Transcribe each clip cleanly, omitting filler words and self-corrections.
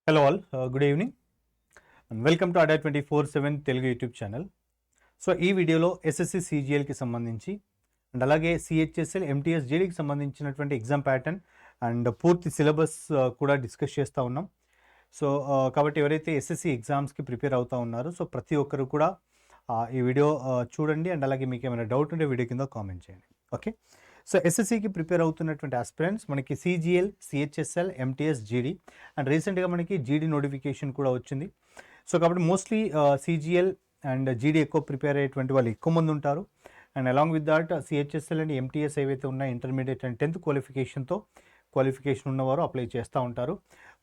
Hello all, good evening and welcome to Adda 24/7 Telugu YouTube channel. So ఈ వీడియోలో SSC సిజిఎల్కి సంబంధించి and అలాగే సిహెచ్ఎస్ఎల్ ఎంటీఎస్ జీడీకి సంబంధించినటువంటి ఎగ్జామ్ ప్యాటర్న్ అండ్ పూర్తి సిలబస్ కూడా డిస్కస్ చేస్తూ ఉన్నాం. సో కాబట్టి ఎవరైతే ఎస్ఎస్సి ఎగ్జామ్స్కి ప్రిపేర్ అవుతూ ఉన్నారో సో ప్రతి ఒక్కరు కూడా ఈ వీడియో చూడండి అండ్ అలాగే మీకు ఏమైనా డౌట్ ఉంటే వీడియో కింద కామెంట్ చేయండి. ఓకే, సో ఎస్ఎస్సికి ప్రిపేర్ అవుతున్నటువంటి ఆస్పిరెంట్స్ మనకి సిజిఎల్, సిహెచ్ఎస్ఎల్, ఎంటీఎస్, జీడీ అండ్ రీసెంట్గా మనకి జీడీ నోటిఫికేషన్ కూడా వచ్చింది. సో కాబట్టి మోస్ట్లీ సిజిఎల్ అండ్ జీడీ ఎక్కువ ప్రిపేర్ అయ్యేటువంటి వాళ్ళు ఎక్కువ మంది ఉంటారు. And along with that CHSL and MTS ఏవైతే ఉన్నాయో ఇంటర్మీడియట్ అండ్ 10th క్వాలిఫికేషన్ ఉన్నవారు అప్లై చేస్తూ ఉంటారు.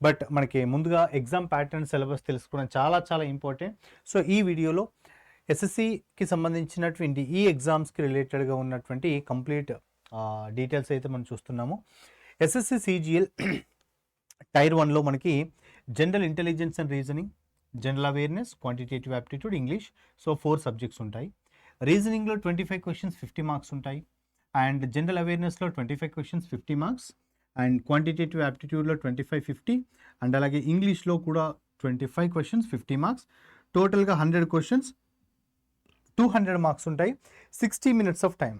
బట్ మనకి ముందుగా ఎగ్జామ్ ప్యాటర్న్ సిలబస్ తెలుసుకోవడం చాలా చాలా ఇంపార్టెంట్. సో ఈ వీడియోలో ఎస్ఎస్సికి సంబంధించినటువంటి ఈ ఎగ్జామ్స్కి రిలేటెడ్గా ఉన్నటువంటి కంప్లీట్ డీటెయిల్స్ అయితే మనం చూస్తున్నాము. ఎస్ఎస్సి సిజిఎల్ టైర్ 1లో మనకి general intelligence and reasoning, general awareness, quantitative aptitude, English, so 4 subjects ఉంటాయి. రీజనింగ్లో 25 క్వశ్చన్స్ 50 మార్క్స్ ఉంటాయి. అండ్ జనరల్ అవేర్నెస్లో 25 క్వశ్చన్స్ 50 మార్క్స్ అండ్ క్వాంటిటేటివ్ యాప్టిట్యూడ్లో 25, 50 అండ్ అలాగే ఇంగ్లీష్లో కూడా 25 క్వశ్చన్స్ 50 మార్క్స్. టోటల్గా 100 క్వశ్చన్స్ 200 మార్క్స్ ఉంటాయి. 60 minutes ఆఫ్ టైం,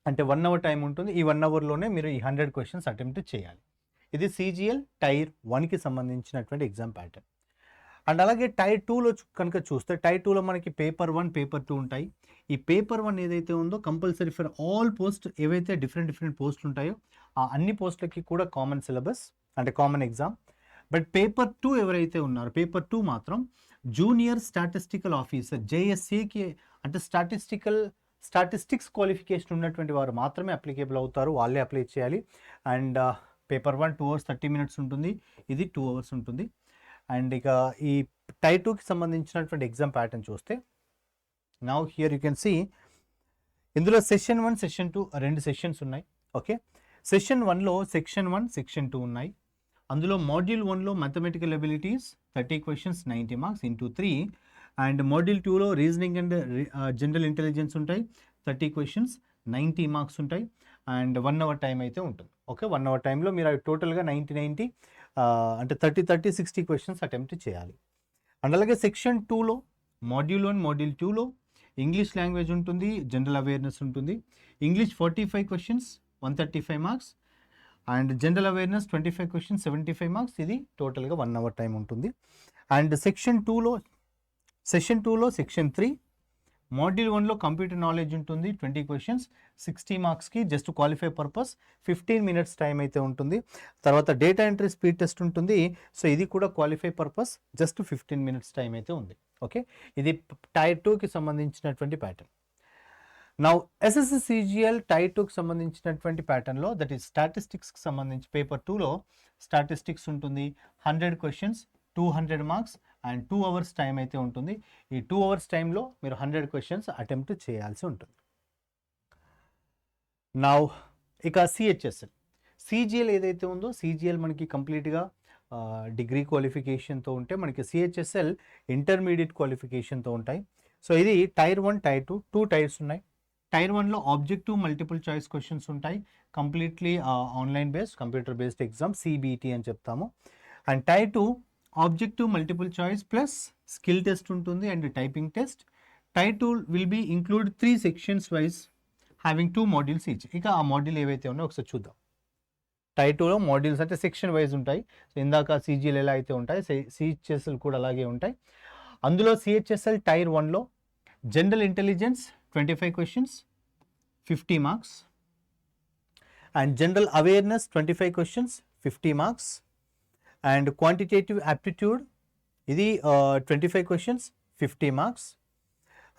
అంటే 1 hour టైం ఉంటుంది. ఈ 1 hourలోనే మీరు ఈ 100 క్వశ్చన్స్ అటెంప్ట్ చేయాలి. ఇది సిజిఎల్ టైర్ 1కి సంబంధించినటువంటి ఎగ్జామ్ ప్యాటర్న్. అండ్ అలాగే టైర్ 2లో కనుక చూస్తే టైర్ 2లో మనకి పేపర్ 1, పేపర్ 2 ఉంటాయి. ఈ పేపర్ 1 ఏదైతే ఉందో కంపల్సరీ ఫర్ ఆల్ పోస్ట్, ఏవైతే డిఫరెంట్ పోస్టులు ఉంటాయో ఆ అన్ని పోస్టులకి కూడా కామన్ సిలబస్, అంటే కామన్ ఎగ్జామ్. బట్ పేపర్ 2 ఎవరైతే ఉన్నారో పేపర్ 2 మాత్రం జూనియర్ స్టాటిస్టికల్ ఆఫీసర్ జేఎస్సీకి, అంటే స్టాటిస్టిక్స్ క్వాలిఫికేషన్ ఉన్నటువంటి వారు మాత్రమే అప్లికేబుల్ అవుతారు, వాళ్ళే అప్లై చేయాలి. అండ్ పేపర్ 1 2 hours 30 minutes ఉంటుంది, ఇది 2 hours ఉంటుంది. అండ్ ఇక ఈ టైర్ 2కి సంబంధించినటువంటి ఎగ్జామ్ ప్యాటర్న్ చూస్తే now here you can see ఇందులో సెషన్ 1, సెషన్ 2 రెండు సెషన్స్ ఉన్నాయి. ఓకే, సెషన్ 1లో సెక్షన్ 1, సెక్షన్ 2 ఉన్నాయి. అందులో మాడ్యూల్ 1లో mathematical abilities 30 questions 90 marks into 3 and module 2లో రీజనింగ్ అండ్ జనరల్ ఇంటెలిజెన్స్ ఉంటాయి 30 క్వశ్చన్స్ 90 మార్క్స్ ఉంటాయి. అండ్ 1 hour టైం అయితే ఉంటుంది. ఓకే, 1 hour టైంలో మీరు అవి టోటల్గా 90 అంటే 30 60 క్వశ్చన్స్ అటెంప్ట్ చేయాలి. అండ్ అలాగే సెక్షన్ 2లో మాడ్యూల్ 1, మాడ్యూల్ 2లో ఇంగ్లీష్ లాంగ్వేజ్ ఉంటుంది, జనరల్ అవేర్నెస్ ఉంటుంది. English 45 questions 135 marks and general awareness 25 questions 75 marks. ఇది టోటల్గా 1 hour టైం ఉంటుంది. అండ్ సెక్షన్ 2లో సెక్షన్ 3 మాడ్యూల్ 1లో కంప్యూటర్ నాలెడ్జ్ ఉంటుంది 20 క్వశ్చన్స్ 60 మార్క్స్కి, just qualify purpose 15 minutes time అయితే ఉంటుంది. తర్వాత డేటా ఎంట్రీ స్పీడ్ టెస్ట్ ఉంటుంది. సో ఇది కూడా qualify purpose, just 15 minutes time అయితే ఉంది. ఓకే, ఇది టైర్ 2కి సంబంధించినటువంటి pattern. Now SSC CGL tyre 2కి సంబంధించినటువంటి ప్యాటర్న్లో, దట్ ఈస్ స్టాటిస్టిక్స్కి సంబంధించి పేపర్ 2లో స్టాటిస్టిక్స్ ఉంటుంది 100 questions 200 marks and 2 hours time అయితే ఉంటుంది. ఈ 2 hours టైంలో మీరు 100 క్వశ్చన్స్ అటెంప్ట్ చేయాల్సి ఉంటుంది. నౌ ఇక సిహెచ్ఎస్ఎల్ సిజిఎల్ ఏదైతే ఉందో సిజిఎల్ మనకి కంప్లీట్గా డిగ్రీ క్వాలిఫికేషన్తో ఉంటే, మనకి సిహెచ్ఎస్ఎల్ ఇంటర్మీడియట్ క్వాలిఫికేషన్తో ఉంటాయి. సో ఇది టైర్ 1, టైర్ 2 2 టైర్స్ ఉన్నాయి. టైర్ 1లో ఆబ్జెక్టివ్ మల్టిపుల్ చాయిస్ క్వశ్చన్స్ ఉంటాయి, completely online based computer based exam, CBT అని చెప్తాము. And tier 2 objective multiple choice plus skill test ఉంటుంది and typing test. Tier 2 will be include 3 sections wise having 2 modules each. ఇక ఆ module ఏవైతే ఉన్నాయో ఒకసారి చూద్దాం. టైర్ 2లో మాడ్యూల్స్ అంటే సెక్షన్ వైజ్ ఉంటాయి. సో ఇందాక సిజిఎల్ ఎలా అయితే ఉంటాయి సిహెచ్ఎస్ఎల్ కూడా అలాగే ఉంటాయి. అందులో సిహెచ్ఎస్ఎల్ టైర్ 1లో general intelligence 25 questions 50 marks and general awareness 25 questions 50 marks and quantitative aptitude ఇది 25 questions 50 marks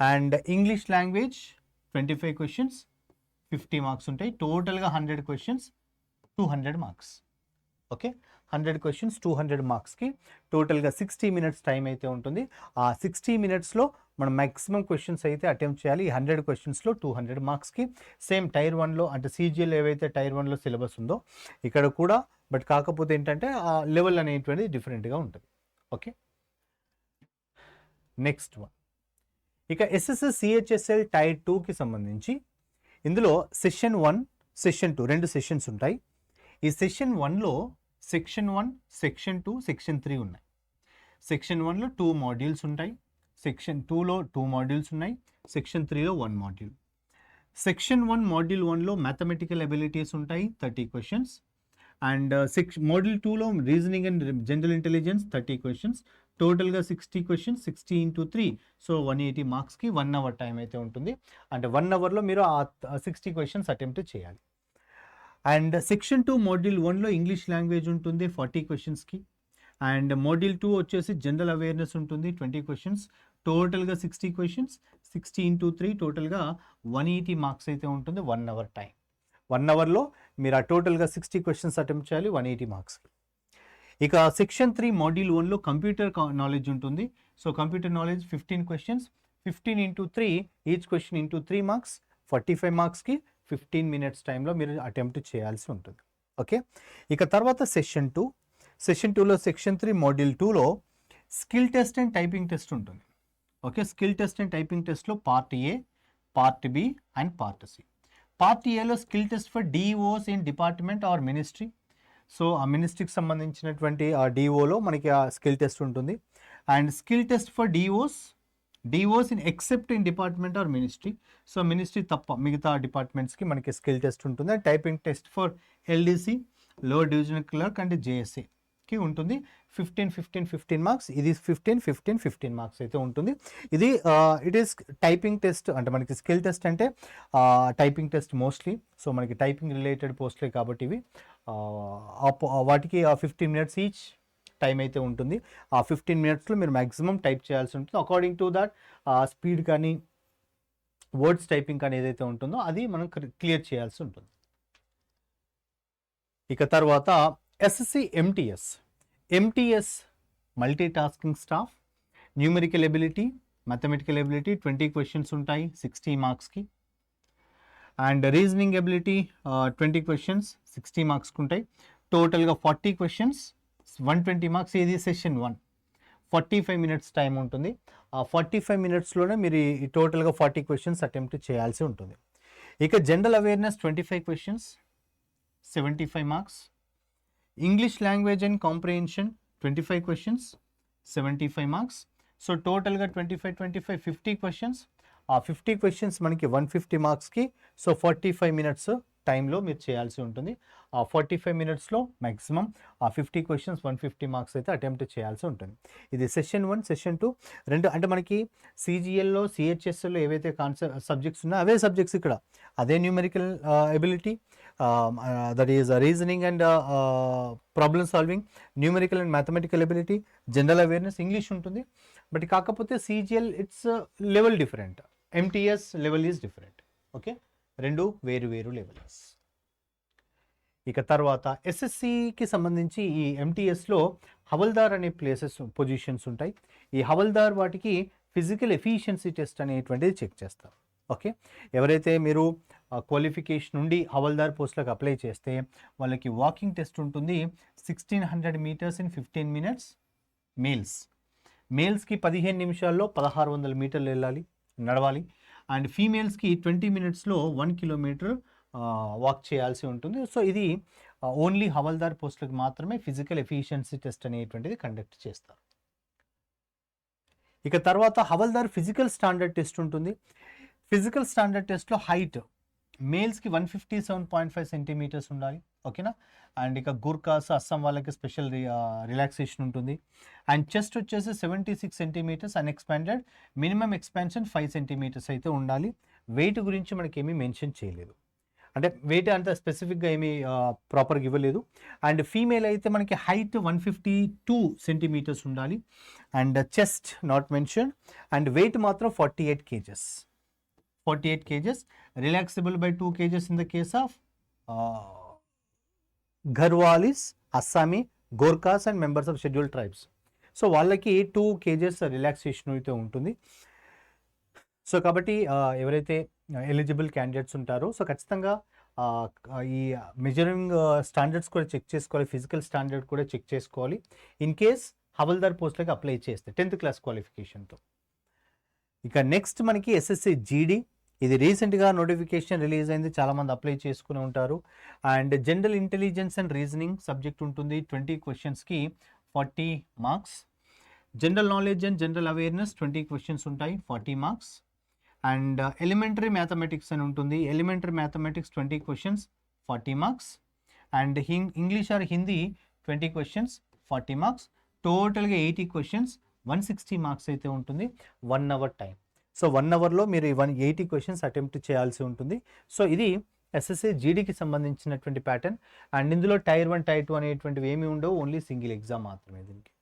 and English language 25 questions 50 marks ఉంటాయి. టోటల్గా 100 క్వశ్చన్స్ 200 మార్క్స్. ఓకే, 100 క్వశ్చన్స్ 200 మార్క్స్కి టోటల్గా 60 minutes టైం అయితే ఉంటుంది. ఆ 60 minutesలో మనం మ్యాక్సిమం క్వశ్చన్స్ అయితే అటెంప్ట్ చేయాలి. ఈ 100 క్వశ్చన్స్లో 200 మార్క్స్కి. సేమ్ టైర్ 1లో అంటే సిజిఎల్ ఏవైతే టైర్ 1లో సిలబస్ ఉందో ఇక్కడ కూడా, బట్ కాకపోతే ఏంటంటే ఆ లెవెల్ అనేటువంటిది డిఫరెంట్గా ఉంటుంది. ఓకే, నెక్స్ట్ వన్ ఇక ఎస్ఎస్సి సిహెచ్ఎస్ఎల్ టైర్ 2కి సంబంధించి ఇందులో సెషన్ 1, సెషన్ 2 రెండు సెషన్స్ ఉంటాయి. ఈ సెషన్ 1లో సెక్షన్ 1, సెక్షన్ 2, సెక్షన్ 3 ఉన్నాయి. సెక్షన్ 1లో 2 మాడ్యూల్స్ ఉంటాయి, సెక్షన్ 2లో 2 మాడ్యూల్స్ ఉన్నాయి, సెక్షన్ 3లో 1 మాడ్యూల్. సెక్షన్ 1 మాడ్యూల్ 1లో మ్యాథమెటికల్ ఎబిలిటీస్ ఉంటాయి 30 క్వశ్చన్స్, అండ్ మాడ్యూల్ 2లో reasoning and general intelligence 30 questions, టోటల్గా 60 క్వశ్చన్స్, 60 into 3, సో 180 మార్క్స్కి 1 అవర్ టైం అయితే ఉంటుంది. అంటే 1 అవర్లో మీరు ఆ 60 క్వశ్చన్స్ అటెంప్ట్ చేయాలి. అండ్ సెక్షన్ 2 మాడ్యూల్ 1లో ఇంగ్లీష్ లాంగ్వేజ్ ఉంటుంది 40 క్వశ్చన్స్కి, అండ్ మాడ్యూల్ 2 వచ్చేసి జనరల్ అవేర్నెస్ ఉంటుంది 20 క్వశ్చన్స్, టోటల్గా 60 క్వశ్చన్స్, 60 into 3, టోటల్గా 180 మార్క్స్ అయితే ఉంటుంది 1 అవర్ టైం. 1 అవర్లో మీరు ఆ టోటల్గా 60 క్వశ్చన్స్ అటెంప్ట్ చేయాలి 180 మార్క్స్కి. ఇక సెక్షన్ 3 మాడ్యూల్ 1లో కంప్యూటర్ నాలెడ్జ్ ఉంటుంది. So computer knowledge 15 questions, 15 into 3, each question into 3 marks, 45 మార్క్స్కి 15 minutes టైంలో మీరు అటెంప్ట్ చేయాల్సి ఉంటుంది. ఓకే, ఇక తర్వాత సెషన్ 2. సెషన్ 2లో సెక్షన్ 3 మాడ్యూల్ 2లో skill test and typing test ఉంటుంది. Okay, skill test and typing టెస్ట్లో part A, part B and part C. Part ఏలో skill test for DOs in department or ministry. So ఆ మినిస్ట్రీకి సంబంధించినటువంటి ఆ డిఓలో మనకి ఆ స్కిల్ టెస్ట్ ఉంటుంది. And skill test for DOs in except in department or ministry. So ministry తప్ప మిగతా డిపార్ట్మెంట్స్కి మనకి స్కిల్ టెస్ట్ ఉంటుంది. And typing test for LDC, lower divisional clerk and జేఎస్ఏకి ఉంటుంది. 15 మార్క్స్. ఇది 15 మార్క్స్ అయితే ఉంటుంది. ఇది ఇట్ ఈస్ టైపింగ్ టెస్ట్. అంటే మనకి స్కిల్ టెస్ట్ అంటే టైపింగ్ టెస్ట్ మోస్ట్లీ. సో మనకి టైపింగ్ రిలేటెడ్ పోస్ట్లే కాబట్టి ఇవి వాటికి 15 minutes ఈచ్ టైం అయితే ఉంటుంది. ఆ 15 minutesలో మీరు మ్యాక్సిమం టైప్ చేయాల్సి ఉంటుంది. అకార్డింగ్ టు దట్ స్పీడ్ కానీ వర్డ్స్ టైపింగ్ కానీ ఏదైతే ఉంటుందో అది మనం క్లియర్ చేయాల్సి ఉంటుంది. ఇక తర్వాత SSC MTS multi tasking staff, numerical ability, mathematical ability 20 questions ఉంటాయి 60 మార్క్స్కి. అండ్ రీజనింగ్ ఎబిలిటీ 20 క్వశ్చన్స్ 60 మార్క్స్కి ఉంటాయి. టోటల్గా 40 క్వశ్చన్స్ 120 మార్క్స్. ఇది సెషన్ 1. 45 minutes టైం ఉంటుంది. ఆ 45 minutesలోనే మీరు ఈ టోటల్గా 40 క్వశ్చన్స్ అటెంప్ట్ చేయాల్సి ఉంటుంది. ఇక general awareness 25 questions 75 marks. English language and comprehension 25 questions 75 marks. So టోటల్గా 25 50 క్వశ్చన్స్. ఆ 50 క్వశ్చన్స్ మనకి 150 మార్క్స్కి. సో 45 minutes టైంలో మీరు చేయాల్సి ఉంటుంది. ఆ 45 minutesలో మ్యాక్సిమం ఆ 50 క్వశ్చన్స్ 150 మార్క్స్ అయితే అటెంప్ట్ చేయాల్సి ఉంటుంది. ఇది సెషన్ 1, సెషన్ 2 రెండు. అంటే మనకి సిజిఎల్లో, సిహెచ్ఎస్ఎల్లో ఏవైతే సబ్జెక్ట్స్ ఉన్నాయో అవే సబ్జెక్ట్స్ ఇక్కడ. అదే numerical ability, that is reasoning and problem solving, numerical and mathematical ability, general awareness, English ఉంటుంది. బట్ కాకపోతే CGL it's level different, MTS level is different. Okay, రెండు వేరు లెవెల్స్. ఇక తర్వాత ఎస్ఎస్సికి సంబంధించి ఈ ఎంటీఎస్లో హవల్దార్ అనే పొజిషన్స్ ఉంటాయి. ఈ హవల్దార్ వాటికి ఫిజికల్ ఎఫిషియన్సీ టెస్ట్ అనేటువంటిది చెక్ చేస్తారు. ఓకే, ఎవరైతే మీరు క్వాలిఫికేషన్ నుండి హవల్దార్ పోస్టులకు అప్లై చేస్తే వాళ్ళకి వాకింగ్ టెస్ట్ ఉంటుంది 1600 meters in 15 minutes. మేల్స్కి 15 నిమిషాల్లో 1600 మీటర్లు నడవాలి. అండ్ ఫీమేల్స్కి 20 minutesలో 1 kilometer వాక్ చేయాల్సి ఉంటుంది. సో ఇది ఓన్లీ హవల్దార్ పోస్టులకు మాత్రమే ఫిజికల్ ఎఫిషియన్సీ టెస్ట్ అనేటువంటిది కండక్ట్ చేస్తారు. ఇక తర్వాత హవల్దార్ ఫిజికల్ స్టాండర్డ్ టెస్ట్ ఉంటుంది. ఫిజికల్ స్టాండర్డ్ టెస్ట్లో హైట్ మేల్స్కి 157.5 centimeters ఉండాలి. ఓకేనా. అండ్ ఇక గూర్ఖాస్, అస్సాం వాళ్ళకి స్పెషల్ రిలాక్సేషన్ ఉంటుంది. అండ్ చెస్ట్ వచ్చేసి 76 centimeters unexpanded, minimum expansion 5 centimeters అయితే ఉండాలి. వెయిట్ గురించి మనకి ఏమీ మెన్షన్ చేయలేదు, అంటే వెయిట్ అంత స్పెసిఫిక్గా ఏమీ ప్రాపర్గా ఇవ్వలేదు. అండ్ ఫీమేల్ అయితే మనకి హైట్ 152 centimeters ఉండాలి. And chest not mention. And weight మాత్రం 48 kgs, relaxable by 2 kgs in the case of Garhwalis, Assamese, Gorkhas and members of scheduled tribes. So వాళ్ళకి 2 kgs రిలాక్సేషన్ అయితే ఉంటుంది. సో కాబట్టి ఎవరైతే ఎలిజిబుల్ క్యాండిడేట్స్ ఉంటారో సో ఖచ్చితంగా ఈ మెజరింగ్ స్టాండర్డ్స్ కూడా చెక్ చేసుకోవాలి, ఫిజికల్ స్టాండర్డ్ కూడా చెక్ చేసుకోవాలి ఇన్ కేస్ హవల్దార్ పోస్ట్లకి అప్లై చేస్తే 10th class క్వాలిఫికేషన్తో. ఇక నెక్స్ట్ మనకి ఎస్ఎస్సి జీడీ ఇది రీసెంట్గా నోటిఫికేషన్ రిలీజ్ అయింది, చాలామంది అప్లై చేసుకుని ఉంటారు. And general intelligence and reasoning subject ఉంటుంది, 20 క్వశ్చన్స్కి 40 marks. General knowledge and general awareness 20 questions ఉంటాయి, 40 మార్క్స్. అండ్ ఎలిమెంటరీ మ్యాథమెటిక్స్ అని ఉంటుంది, elementary mathematics 20 questions, 40 marks. And English are Hindi 20 questions, 40 marks. టోటల్గా 80 క్వశ్చన్స్, 160 మార్క్స్ అయితే ఉంటుంది, 1 అవర్ టైం. సో 1 అవర్లో మీరు 180 క్వశ్చన్స్ అటెంప్ట్ చేయాల్సి ఉంటుంది. సో ఇది ఎస్ఎస్సి జీడీకి సంబంధించినటువంటి ప్యాటర్న్. అండ్ ఇందులో టైర్ 1 టైర్ 2 అనేటువంటివి ఏమి ఉండవు, ఓన్లీ సింగిల్ ఎగ్జామ్ మాత్రమే దీనికి.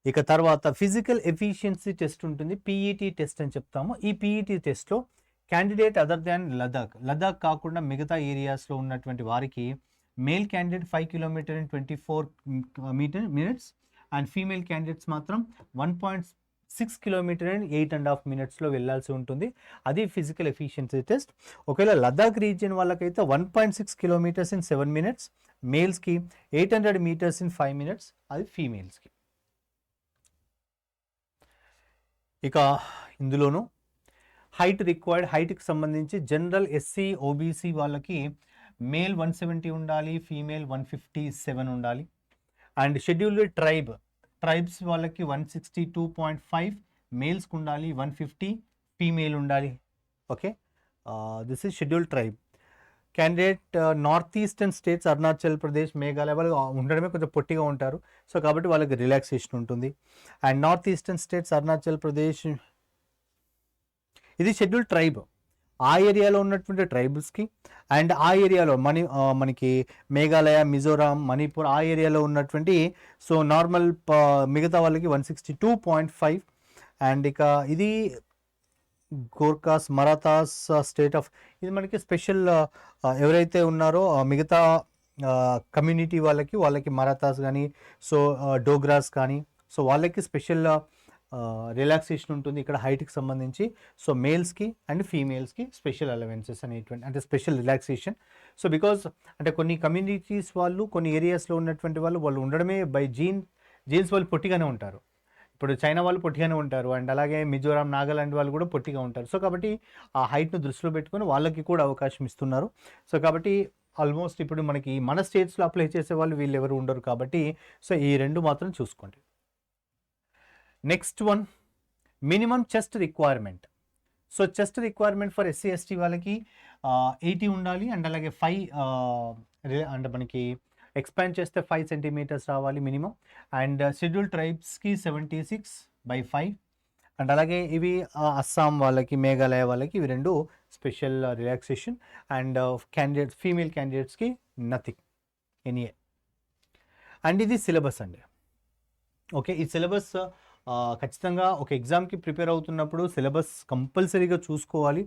ఇక తర్వాత ఫిజికల్ ఎఫిషియన్సీ టెస్ట్ ఉంటుంది, పీఈటీ టెస్ట్ అని చెప్తాము. ఈ పీఈటీ టెస్ట్లో క్యాండిడేట్ అదర్ దాన్ లదాఖ్ కాకుండా మిగతా ఏరియాస్లో ఉన్నటువంటి వారికి male candidate 5 kilometre in 24 minutes and female candidates మాత్రం 1.6 కిలోమీటర్ అండ్ 8.5 మినిట్స్లో వెళ్ళాల్సి ఉంటుంది. అది ఫిజికల్ ఎఫిషియన్సీ టెస్ట్. ఒకవేళ లదాఖ్ రీజియన్ వాళ్ళకైతే 1.6 కిలోమీటర్స్ ఇన్ 7 మినిట్స్ మేల్స్కి, 800 మీటర్స్ ఇన్ 5 మినిట్స్ అది ఫీమేల్స్కి. ఇక ఇందులోనూ హైట్ రిక్వైర్డ్, హైట్కి సంబంధించి జనరల్ ఎస్సీ ఓబీసీ వాళ్ళకి మేల్ 170 ఉండాలి, ఫీమేల్ 157 ఉండాలి. అండ్ షెడ్యూల్డ్ ట్రైబ్స్ వాళ్ళకి 162.5 మేల్స్కి ఉండాలి, 150 ఫీమేల్ ఉండాలి. Okay, this is scheduled tribe. Candidate north eastern states Arunachal Pradesh, Meghalaya వాళ్ళు ఉండడమే కొంచెం పొట్టిగా ఉంటారు, సో కాబట్టి వాళ్ళకి రిలాక్సేషన్ ఉంటుంది. And north eastern states Arunachal Pradesh ఇది షెడ్యూల్డ్ ట్రైబ్, ఆ ఏరియాలో ఉన్నటువంటి ట్రైబల్స్కి. అండ్ ఆ ఏరియాలో మనకి మేఘాలయ, మిజోరాం, మణిపూర్ ఆ ఏరియాలో ఉన్నటువంటి సో నార్మల్ మిగతా వాళ్ళకి 162.5. అండ్ ఇక ఇది గోర్ఖాస్, మరాఠాస్ స్టేట్ ఆఫ్, ఇది మనకి స్పెషల్ ఎవరైతే ఉన్నారో మిగతా కమ్యూనిటీ వాళ్ళకి మరాఠాస్ కానీ, సో డోగ్రాస్ కానీ, సో వాళ్ళకి స్పెషల్ రిలాక్సేషన్ ఉంటుంది ఇక్కడ హైట్కి సంబంధించి. సో మేల్స్కి అండ్ ఫీమేల్స్కి స్పెషల్ అలవెన్సెస్ అనేటువంటి, అంటే స్పెషల్ రిలాక్సేషన్. సో బికాజ్ అంటే కొన్ని కమ్యూనిటీస్ వాళ్ళు, కొన్ని ఏరియాస్లో ఉన్నటువంటి వాళ్ళు ఉండడమే బై జీన్స్ వాళ్ళు పొట్టిగానే ఉంటారు. ఇప్పుడు చైనా వాళ్ళు పొట్టిగానే ఉంటారు, అండ్ అలాగే మిజోరాం, నాగాలాండ్ వాళ్ళు కూడా పొట్టిగా ఉంటారు. సో కాబట్టి ఆ హైట్ను దృష్టిలో పెట్టుకొని వాళ్ళకి కూడా అవకాశం ఇస్తున్నారు. సో కాబట్టి ఆల్మోస్ట్ ఇప్పుడు మనకి మన స్టేట్స్లో అప్లై చేసే వాళ్ళు వీళ్ళు ఎవరు ఉండరు కాబట్టి సో ఈ రెండు మాత్రం చూసుకోండి. Next one, minimum chest requirement. So chest requirement for SC ST వాళ్ళకి 80 ఉండాలి, అండ్ అలాగే 5 అంటే మనకి ఎక్స్పాండ్ చేస్తే 5 సెంటీమీటర్స్ రావాలి మినిమం. అండ్ షెడ్యూల్ ట్రైబ్స్కి 76/5. అండ్ అలాగే ఇవి అస్సాం వాళ్ళకి, మేఘాలయ వాళ్ళకి ఇవి రెండు స్పెషల్ రిలాక్సేషన్. అండ్ ఫీమేల్ క్యాండిడేట్స్కి నథింగ్, ఎనీఏ. అండ్ ఇది సిలబస్ అండి. ఓకే, ఈ సిలబస్ ఖచ్చితంగా ఒక ఎగ్జామ్కి ప్రిపేర్ అవుతున్నప్పుడు సిలబస్ కంపల్సరీగా చూసుకోవాలి.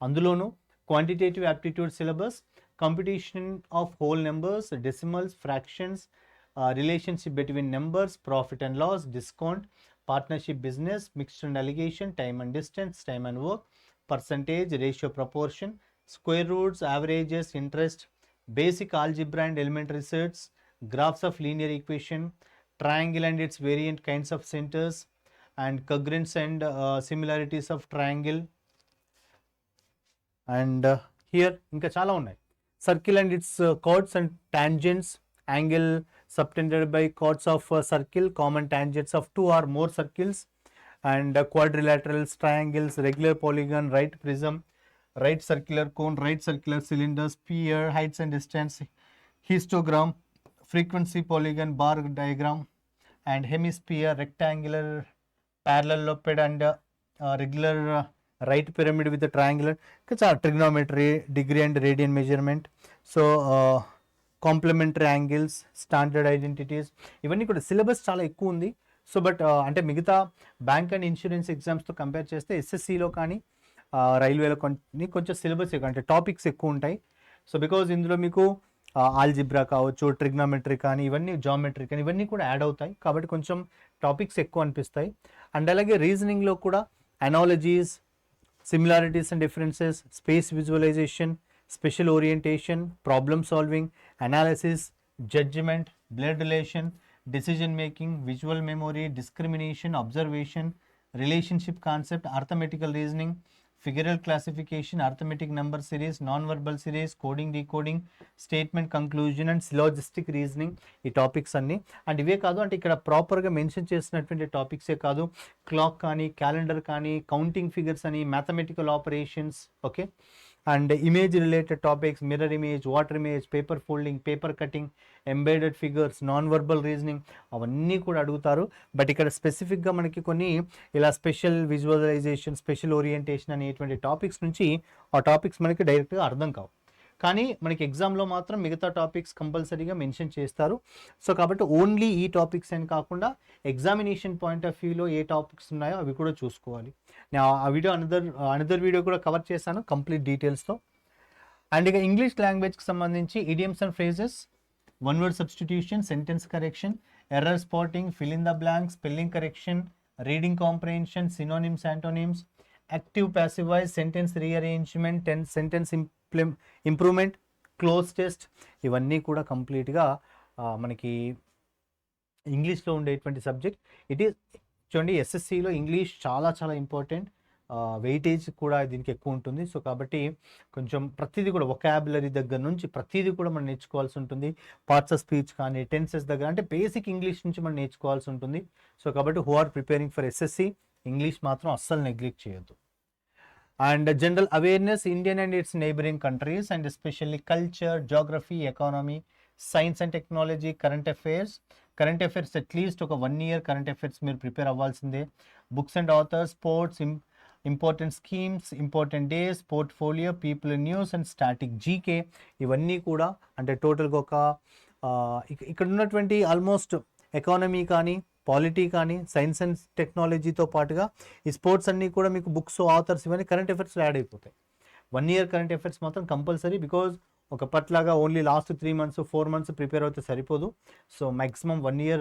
అందులోనూ quantitative aptitude syllabus, competition of whole numbers, decimals, fractions, relationship between numbers, profit and loss, discount, partnership business, mixed and alligation, time and distance, time and work, percentage, ratio proportion, square roots, averages, interest, basic algebra and elementary sets, graphs of linear equation, triangle and its variant kinds of centers, and congruence and similarities of triangle. And here ఇంకా చాలా ఉన్నాయి. Circle and its chords and tangents, angle subtended by chords of circle, common tangents of 2 or more circles, and quadrilaterals, triangles, regular polygon, right prism, right circular cone, right circular cylinder, sphere, heights and distance, histogram, frequency polygon, bar diagram, and hemisphere, rectangular, parallelepiped, and regular right pyramid with a triangular, trigonometry, degree and radian measurement, so complementary angles, standard identities, ఇవన్నీ కూడా syllabus చాలా ఎక్కువ ఉంది. So but అంటే మిగతా bank and insurance ఎగ్జామ్స్తో compare చేస్తే ఎస్ఎస్సిలో కానీ రైల్వేలో కొంచెం సిలబస్ ఎక్కువ, అంటే టాపిక్స్ ఎక్కువ ఉంటాయి. సో బికాజ్ ఇందులో మీకు ఆల్జిబ్రా కావచ్చు, ట్రిగ్నోమెట్రీ కానీ, ఇవన్నీ జామెట్రీ కానీ ఇవన్నీ కూడా యాడ్ అవుతాయి కాబట్టి కొంచెం టాపిక్స్ ఎక్కువ అనిపిస్తాయి. అండ్ అలాగే రీజనింగ్లో కూడా analogies, similarities and differences, space visualisation, special orientation, problem solving, analysis, judgement, blood relation, decision making, visual memory, discrimination, observation, relationship concept, arithmetical reasoning, figural classification, arithmetic number series, non verbal series, coding decoding, statement conclusion and syllogistic reasoning, ఈ topics అన్నీ. And ఇవే కాదు, అంటే ఇక్కడ ప్రాపర్గా mention చేసినటువంటి టాపిక్సే కాదు, clock కానీ, క్యాలెండర్ కానీ, కౌంటింగ్ ఫిగర్స్ అని, mathematical operations, okay, and image related topics, mirror image, water image, paper folding, paper cutting, embedded figures, non verbal reasoning, అవన్నీ కూడా అడుగుతారు. బట్ ఇక్కడ స్పెసిఫిక్గా మనకి కొన్ని ఇలా స్పెషల్ విజువలైజేషన్, స్పెషల్ ఓరియంటేషన్ అనేటువంటి టాపిక్స్ నుంచి ఆ టాపిక్స్ మనకి డైరెక్ట్గా అర్థం కావు, కానీ మనకి ఎగ్జామ్లో మాత్రం మిగతా టాపిక్స్ కంపల్సరీగా మెన్షన్ చేస్తారు. సో కాబట్టి ఓన్లీ ఈ టాపిక్స్ అని కాకుండా ఎగ్జామినేషన్ పాయింట్ ఆఫ్ వ్యూలో ఏ టాపిక్స్ ఉన్నాయో అవి కూడా చూసుకోవాలి. నేను ఆ వీడియో అనదర్ వీడియో కూడా కవర్ చేశాను కంప్లీట్ డీటెయిల్స్తో. అండ్ ఇక ఇంగ్లీష్ లాంగ్వేజ్కి సంబంధించి idioms and phrases, one word substitution, sentence correction, error spotting, fill in the blank, spelling correction, reading comprehension, synonyms, antonyms, active passive voice, sentence rearrangement, sentence improvement, cloze test, ఇవన్నీ కూడా కంప్లీట్గా మనకి ఇంగ్లీష్లో ఉండేటువంటి subject. It is చూడండి, ఎస్ఎస్సిలో English చాలా చాలా important, weightage కూడా దీనికి ఎక్కువ ఉంటుంది. సో కాబట్టి కొంచెం ప్రతిదీ కూడా వొకాబులరీ దగ్గర నుంచి ప్రతిదీ కూడా మనం నేర్చుకోవాల్సి ఉంటుంది. పార్ట్స్ ఆఫ్ స్పీచ్ కానీ, టెన్సెస్ దగ్గర, అంటే బేసిక్ ఇంగ్లీష్ నుంచి మనం నేర్చుకోవాల్సి ఉంటుంది. సో కాబట్టి who are preparing for SSC, English మాత్రం అస్సలు నెగ్లెక్ట్ చేయొద్దు. And general awareness, Indian and its neighbouring countries, and especially culture, geography, economy, science and technology, current affairs at least ఒక 1 year కరెంట్ అఫైర్స్ మీరు prepare అవ్వాల్సిందే. Books and authors, sports, important schemes, important days, portfolio, people news and static GK, ఇవన్నీ కూడా అంటే టోటల్గా ఒక ఇక్కడ ఉన్నటువంటి ఆల్మోస్ట్ ఎకానమీ కానీ, పాలిటీ కానీ, సైన్స్ అండ్ టెక్నాలజీతో పాటుగా ఈ స్పోర్ట్స్ అన్నీ కూడా మీకు బుక్స్, ఆథర్స్ ఇవన్నీ కరెంట్ అఫైర్స్లో యాడ్ అయిపోతాయి. 1 year కరెంట్ అఫైర్స్ మాత్రం కంపల్సరీ, బికాజ్ ఒక పట్లాగా only last 3 months 4 months prepare అవుతే సరిపోదు. సో మ్యాక్సిమం 1 year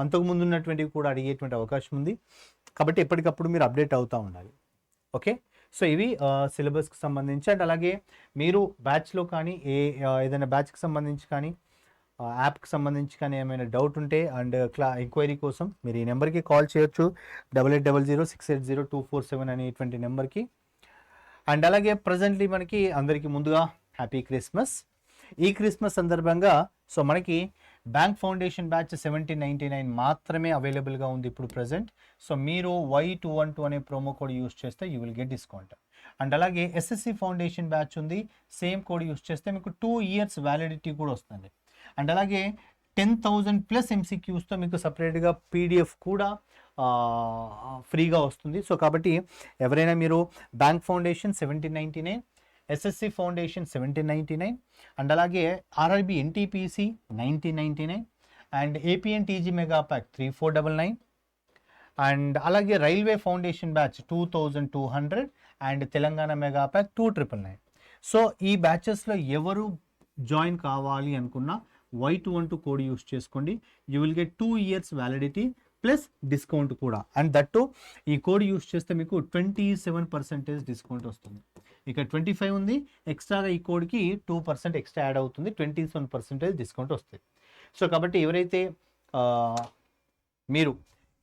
అంతకుముందు ఉన్నటువంటివి కూడా అడిగేటువంటి అవకాశం ఉంది. కాబట్టి ఎప్పటికప్పుడు మీరు అప్డేట్ అవుతూ ఉండాలి. ఓకే, సో ఇవి సిలబస్కి సంబంధించి. అండ్ అలాగే మీరు బ్యాచ్లో కానీ ఏదైనా బ్యాచ్కి సంబంధించి కానీ, యాప్కి సంబంధించి కానీ ఏమైనా డౌట్ ఉంటే అండ్ ఎంక్వైరీ కోసం మీరు ఈ నెంబర్కి కాల్ చేయొచ్చు, 8800680247 అనేటువంటి నెంబర్కి. అండ్ అలాగే ప్రజెంట్లీ మనకి అందరికీ ముందుగా హ్యాపీ క్రిస్మస్. ఈ క్రిస్మస్ సందర్భంగా సో మనకి బ్యాంక్ ఫౌండేషన్ బ్యాచ్ 1799 మాత్రమే అవైలబుల్గా ఉంది ఇప్పుడు ప్రజెంట్. సో మీరు Y212 అనే ప్రోమో కోడ్ యూస్ చేస్తే you will get discount. And అలాగే ఎస్ఎస్సి ఫౌండేషన్ బ్యాచ్ ఉంది, సేమ్ కోడ్ యూస్ చేస్తే మీకు 2 years వ్యాలిడిటీ కూడా వస్తుంది. అండ్ అలాగే 10,000+ MCQస్తో మీకు సపరేట్గా PDF కూడా ఫ్రీగా వస్తుంది. సో కాబట్టి ఎవరైనా మీరు bank foundation 1799, SSC foundation 1799, and అలాగే RRB NTPC 1999, and APNTG mega pack 3499, and అలాగే railway foundation batch 2200, and Telangana mega pack 2999. So ఈ బ్యాచెస్లో ఎవరు జాయిన్ కావాలి అనుకున్నా Y212 కోడ్ యూస్ చేసుకోండి. You will get 2 years validity plus discount కూడా. అండ్ దట్టు ఈ కోడ్ యూస్ చేస్తే మీకు 27% డిస్కౌంట్ వస్తుంది. ఇక 25 ఉంది, ఎక్స్ట్రాగా ఈ కోడ్కి 2% ఎక్స్ట్రా యాడ్ అవుతుంది, 27% డిస్కౌంట్ వస్తుంది. సో కాబట్టి ఎవరైతే మీరు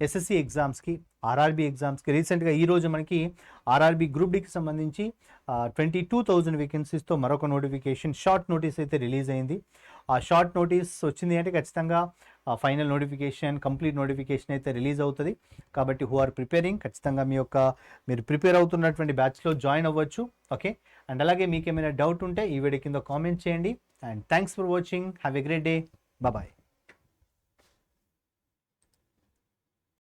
ఎస్ఎస్సి ఎగ్జామ్స్కి, ఆర్ఆర్బి ఎగ్జామ్స్కి, రీసెంట్గా ఈరోజు మనకి ఆర్ఆర్బి గ్రూప్ డికి సంబంధించి 22,000 వేకెన్సీస్తో మరొక నోటిఫికేషన్, షార్ట్ నోటీస్ అయితే రిలీజ్ అయింది. ఆ షార్ట్ నోటీస్ వచ్చింది అంటే ఖచ్చితంగా ఫైనల్ నోటిఫికేషన్, కంప్లీట్ నోటిఫికేషన్ అయితే రిలీజ్ అవుతుంది. కాబట్టి హూ ఆర్ ప్రిపేరింగ్ ఖచ్చితంగా మీరు ప్రిపేర్ అవుతున్నటువంటి బ్యాచ్లో జాయిన్ అవ్వచ్చు. ఓకే, అండ్ అలాగే మీకు ఏమైనా డౌట్ ఉంటే ఈ వీడియో కింద కామెంట్ చేయండి. And thanks for watching, have a great day, bye.